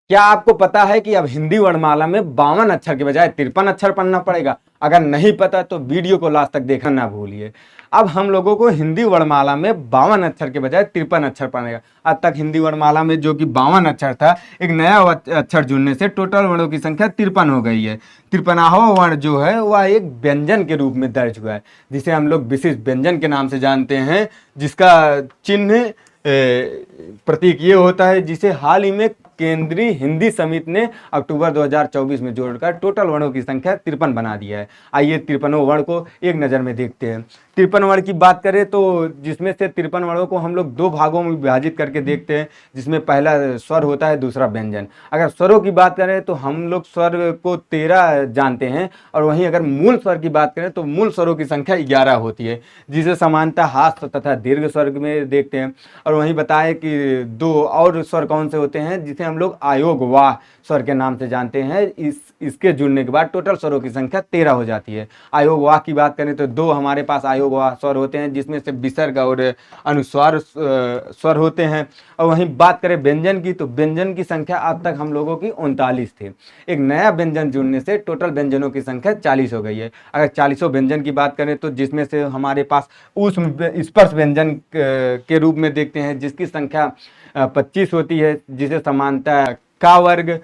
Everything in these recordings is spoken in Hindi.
क्या आपको पता है कि अब हिंदी वर्णमाला में 52 अक्षर के बजाय 53 अक्षर पढ़ना पड़ेगा? अगर नहीं पता तो वीडियो को लास्ट तक देखना ना भूलिए। अब हम लोगों को हिंदी वर्णमाला में 52 अक्षर के बजाय 53 अक्षर पढ़ेगा। आज तक हिंदी वर्णमाला में जो कि 52 अक्षर था, एक नया अक्षर जुड़ने से टोटल वर्णों की संख्या 53 हो गई है। 53वां वर्ण जो है वह एक व्यंजन के रूप में दर्ज हुआ है, जिसे हम लोग विशिष्ट व्यंजन के नाम से जानते हैं, जिसका चिन्ह प्रतीक ये होता है, जिसे हाल ही में केंद्रीय हिंदी समिति ने अक्टूबर 2024 में जोड़कर टोटल वर्णों की संख्या 53 बना दिया है। आइए 53 वर्ण को एक नज़र में देखते हैं। 53 वर्ण की बात करें तो जिसमें से 53 वर्णों को हम लोग दो भागों में विभाजित करके देखते हैं, जिसमें पहला स्वर होता है, दूसरा व्यंजन। अगर स्वरों की बात करें तो हम लोग स्वर को 13 जानते हैं, और वहीं अगर मूल स्वर की बात करें तो मूल स्वरों की संख्या 11 होती है, जिसे समानता हास्य तथा दीर्घ स्वर में देखते हैं। और वहीं बताएं कि दो और स्वर कौन से होते हैं, जिसे हम लोग आयोग वाह स्वर के नाम से जानते हैं। इसके जुड़ने के बाद टोटल स्वरों की संख्या 13 हो जाती है। आयोग वाह की बात करें तो दो हमारे पास आयोग वाह स्वर होते हैं, जिसमें से विसर्ग और अनुस्वार स्वर होते हैं। और वहीं बात करें व्यंजन की, तो व्यंजन की संख्या अब तक हम लोगों की 39 थी। एक नया व्यंजन जुड़ने से टोटल व्यंजनों की संख्या 40 हो गई है। अगर 40 व्यंजन की बात करें तो जिसमें से हमारे पास ऊष्म स्पर्श व्यंजन के रूप में देखते हैं, जिसकी संख्या 25 होती है, जिसे समानता का वर्ग,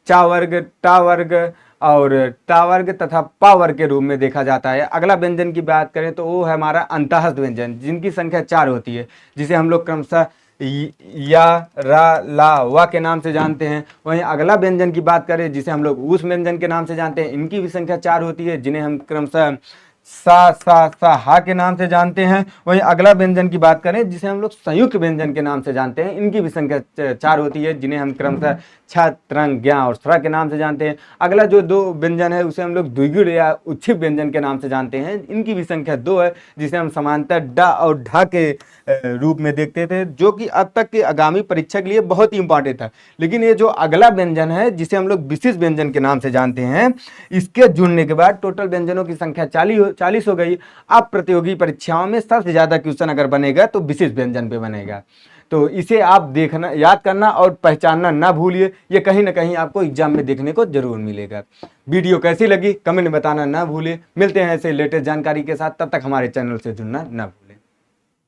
चा वर्ग, टा वर्ग और टा वर्ग तथा पा वर्ग के रूप में देखा जाता है। अगला व्यंजन की बात करें तो वो है हमारा अंतःस्थ व्यंजन, जिनकी संख्या 4 होती है, जिसे हम लोग क्रमशः या, रा, ला, वा के नाम से जानते हैं। वहीं अगला व्यंजन की बात करें जिसे हम लोग उस व्यंजन के नाम से जानते हैं, इनकी भी संख्या 4 होती है, जिन्हें हम क्रमशः सा हा के नाम से जानते हैं। वहीं अगला व्यंजन की बात करें जिसे हम लोग संयुक्त व्यंजन के नाम से जानते हैं, इनकी भी संख्या 4 होती है, जिन्हें हम क्रमशः छ, त्रंग, ज्ञा और स्रा के नाम से जानते हैं। अगला जो दो व्यंजन है उसे हम लोग द्विगुण या उच्छिप व्यंजन के नाम से जानते हैं, इनकी भी संख्या 2 है, जिसे हम समांतर डा और ढा के रूप में देखते थे, जो कि अब तक के आगामी परीक्षा के लिए बहुत ही इंपॉर्टेंट था। लेकिन ये जो अगला व्यंजन है, जिसे हम लोग विशिष्ट व्यंजन के नाम से जानते हैं, इसके जुड़ने के बाद टोटल व्यंजनों की संख्या 40 हो गई। अब प्रतियोगी परीक्षाओं में सबसे ज्यादा क्वेश्चन अगर बनेगा तो विशिष्ट व्यंजन पे बनेगा। तो इसे आप देखना, याद करना और पहचानना ना भूलिए, ये कहीं ना कहीं आपको एग्जाम में देखने को जरूर मिलेगा। वीडियो कैसी लगी कमेंट में बताना ना भूलिए। मिलते हैं ऐसे लेटेस्ट जानकारी के साथ, तब तक हमारे चैनल से जुड़ना ना भूलिए।